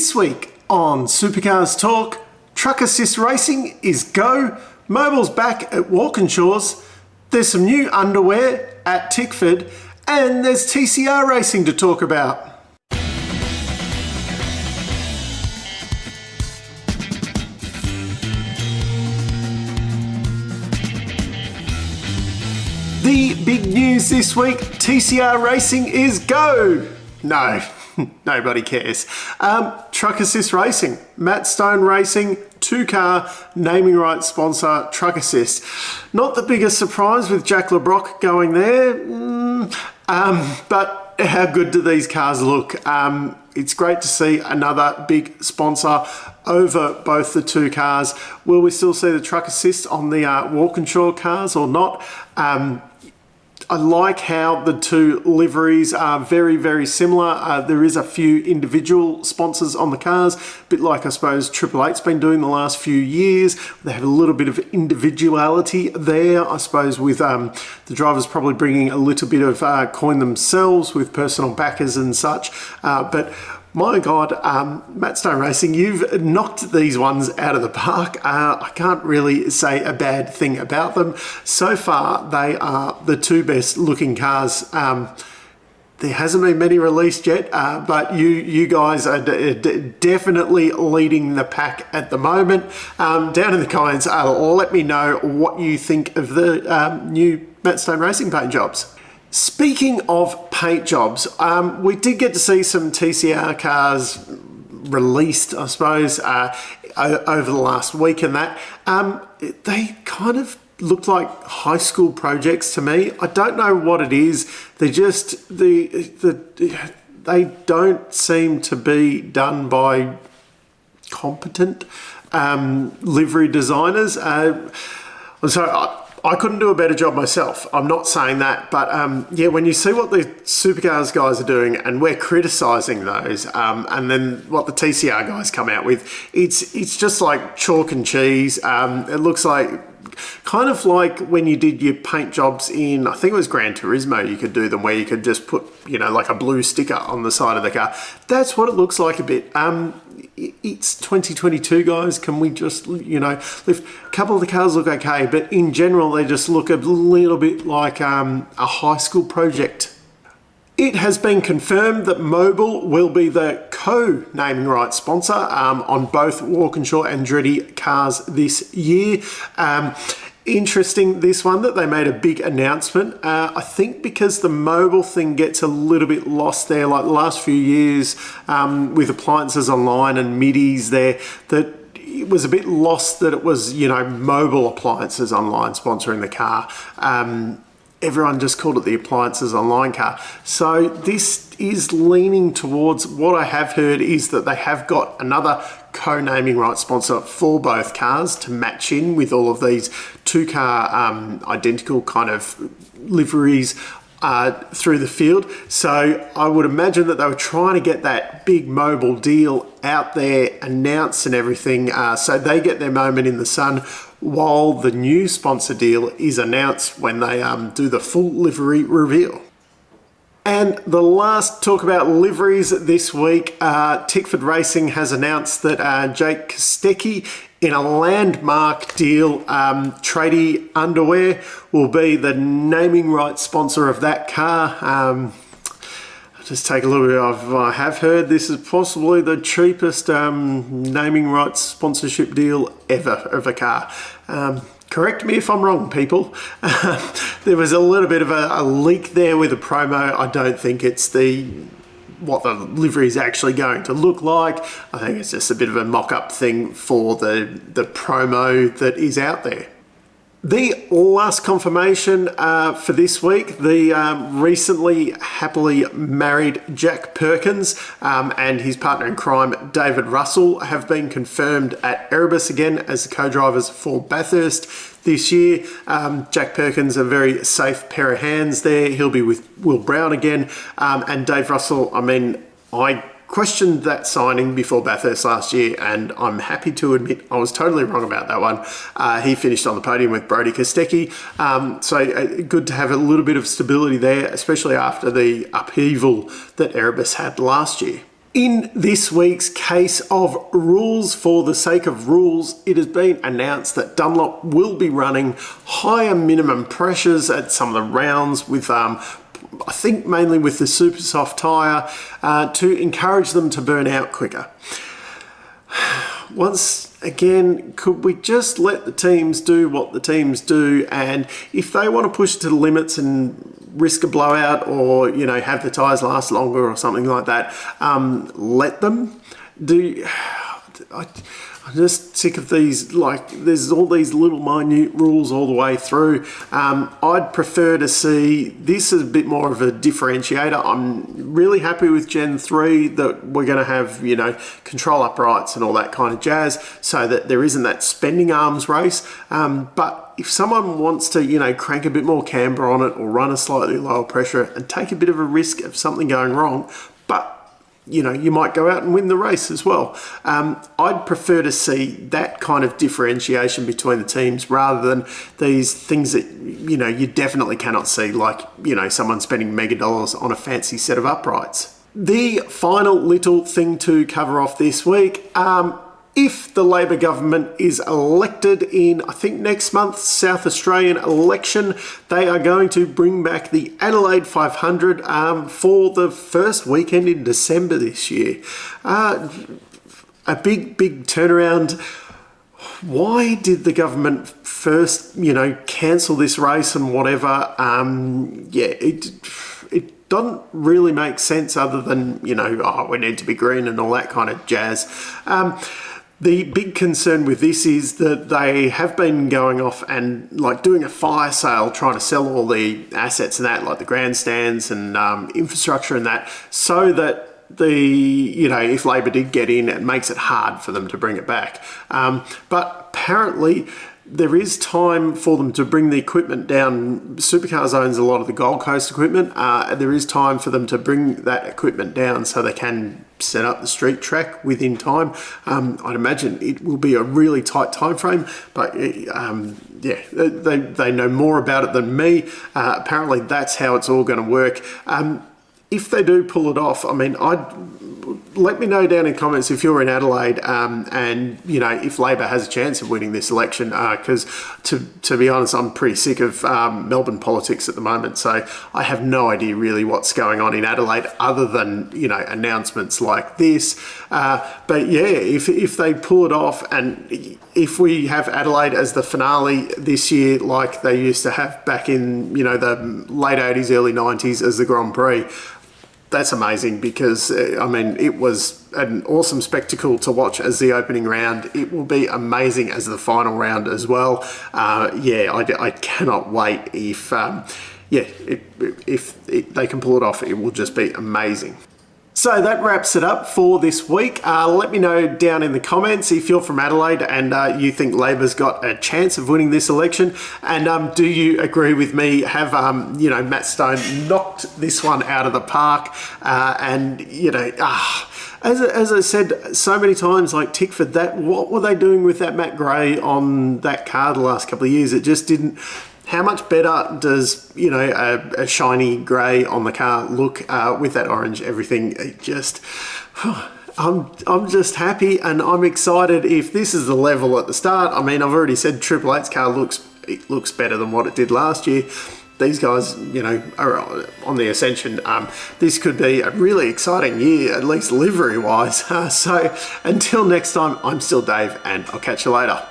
This week on Supercars Torque, truck assist racing is go, mobile's back at Walkinshaw's, there's some new underwear at Tickford, and there's TCR racing to talk about. The big news this week, TCR racing is go. No, nobody cares. Truck Assist Racing, Matt Stone Racing, 2-car naming rights sponsor Truck Assist. Not the biggest surprise with Jack LeBrock going there, but how good do these cars look? It's great to see another big sponsor over both the two cars. Will we still see the Truck Assist on the Walkinshaw cars or not? I like how the two liveries are very, very similar. There is a few individual sponsors on the cars, a bit like I suppose Triple 8's been doing the last few years. They have a little bit of individuality there, I suppose, with the drivers probably bringing a little bit of coin themselves with personal backers and such. But my God, Matt Stone Racing, you've knocked these ones out of the park. I can't really say a bad thing about them. So far, they are the two best looking cars. There hasn't been many released yet, but you guys are definitely leading the pack at the moment. Down in the comments, let me know what you think of the new Matt Stone Racing paint jobs. Speaking of paint jobs, we did get to see some TCR cars released, I suppose, over the last week and that. They kind of looked like high school projects to me. I don't know what it is. They just, they don't seem to be done by competent livery designers. I couldn't do a better job myself. I'm not saying that, but yeah, when you see what the Supercars guys are doing and we're criticising those, and then what the TCR guys come out with, it's just like chalk and cheese. It looks like kind of like when you did your paint jobs in, I think it was Gran Turismo, you could do them where you could just put, like a blue sticker on the side of the car. That's what it looks like a bit. It's 2022, guys. Can we just, lift a couple of the cars look okay, but in general, they just look a little bit like a high school project. It has been confirmed that Mobil will be the co-naming rights sponsor on both Walkinshaw and Andretti cars this year. Interesting, this one, that they made a big announcement. I think because the Mobil thing gets a little bit lost there, like the last few years with appliances online and middies there, that it was a bit lost that it was, Mobil appliances online sponsoring the car. Everyone just called it the appliances online car. So this is leaning towards, what I have heard is that they have got another co-naming rights sponsor for both cars to match in with all of these two-car identical kind of liveries through the field. So I would imagine that they were trying to get that big Mobil deal out there, announced and everything, so they get their moment in the sun while the new sponsor deal is announced when they do the full livery reveal. And the last talk about liveries this week, Tickford Racing has announced that Jake Kostecki, in a landmark deal, Tradie Underwear will be the naming rights sponsor of that car. I'll just take a little bit of, I have heard this is possibly the cheapest naming rights sponsorship deal ever of a car. Correct me if I'm wrong, people. There was a little bit of a leak there with a promo. I don't think it's what the livery is actually going to look like. I think it's just a bit of a mock-up thing for the promo that is out there. The last confirmation for this week, the recently happily married Jack Perkins and his partner in crime, David Russell, have been confirmed at Erebus again as the co-drivers for Bathurst this year. Jack Perkins, a very safe pair of hands there. He'll be with Will Brown again. And Dave Russell, I questioned that signing before Bathurst last year, and I'm happy to admit I was totally wrong about that one. He finished on the podium with Brodie Kostecki, so good to have a little bit of stability there, especially after the upheaval that Erebus had last year. In this week's case of rules for the sake of rules, it has been announced that Dunlop will be running higher minimum pressures at some of the rounds with, I think mainly with the super soft tyre, to encourage them to burn out quicker. Once again, could we just let the teams do what the teams do, and if they want to push it to the limits and risk a blowout or, you know, have the tyres last longer or something like that, let them do. I'm just sick of these, like, there's all these little minute rules all the way through. I'd prefer to see this as a bit more of a differentiator. I'm really happy with Gen 3 that we're going to have, you know, control uprights and all that kind of jazz so that there isn't that spending arms race. But if someone wants to, you know, crank a bit more camber on it or run a slightly lower pressure and take a bit of a risk of something going wrong, but you know, you might go out and win the race as well. I'd prefer to see that kind of differentiation between the teams rather than these things that, you know, you definitely cannot see, like, you know, someone spending mega dollars on a fancy set of uprights. The final little thing to cover off this week, if the Labor government is elected in, I think, next month's South Australian election, they are going to bring back the Adelaide 500 for the first weekend in December this year. A big turnaround. Why did the government first, you know, cancel this race and whatever? It doesn't really make sense other than, you know, oh, we need to be green and all that kind of jazz. The big concern with this is that they have been going off and like doing a fire sale, trying to sell all the assets and that, like the grandstands and infrastructure and that, so that you know, if Labor did get in, it makes it hard for them to bring it back. But apparently there is time for them to bring the equipment down. Supercars owns a lot of the Gold Coast equipment. There is time for them to bring that equipment down so they can set up the street track within time. I'd imagine it will be a really tight time frame, but yeah, they know more about it than me. Apparently that's how it's all going to work. If they do pull it off, I mean, let me know down in comments if you're in Adelaide and, you know, if Labor has a chance of winning this election, because to be honest, I'm pretty sick of Melbourne politics at the moment, so I have no idea really what's going on in Adelaide other than, you know, announcements like this. But yeah, if they pull it off and if we have Adelaide as the finale this year like they used to have back in, you know, the late 80s, early 90s as the Grand Prix, that's amazing because, I mean, it was an awesome spectacle to watch as the opening round. It will be amazing as the final round as well. Yeah, I cannot wait. If they can pull it off, it will just be amazing. So that wraps it up for this week. Let me know down in the comments if you're from Adelaide and you think Labor's got a chance of winning this election. And do you agree with me? Have you know, Matt Stone knocked this one out of the park? And you know, as I said so many times, like Tickford, that what were they doing with that matte grey on that car the last couple of years? It just didn't. How much better does, you know, a shiny grey on the car look with that orange everything? It just, I'm just happy and I'm excited if this is the level at the start. I mean, I've already said Triple 8's car looks better than what it did last year. These guys, you know, are on the ascension. This could be a really exciting year, at least livery-wise. So until next time, I'm still Dave and I'll catch you later.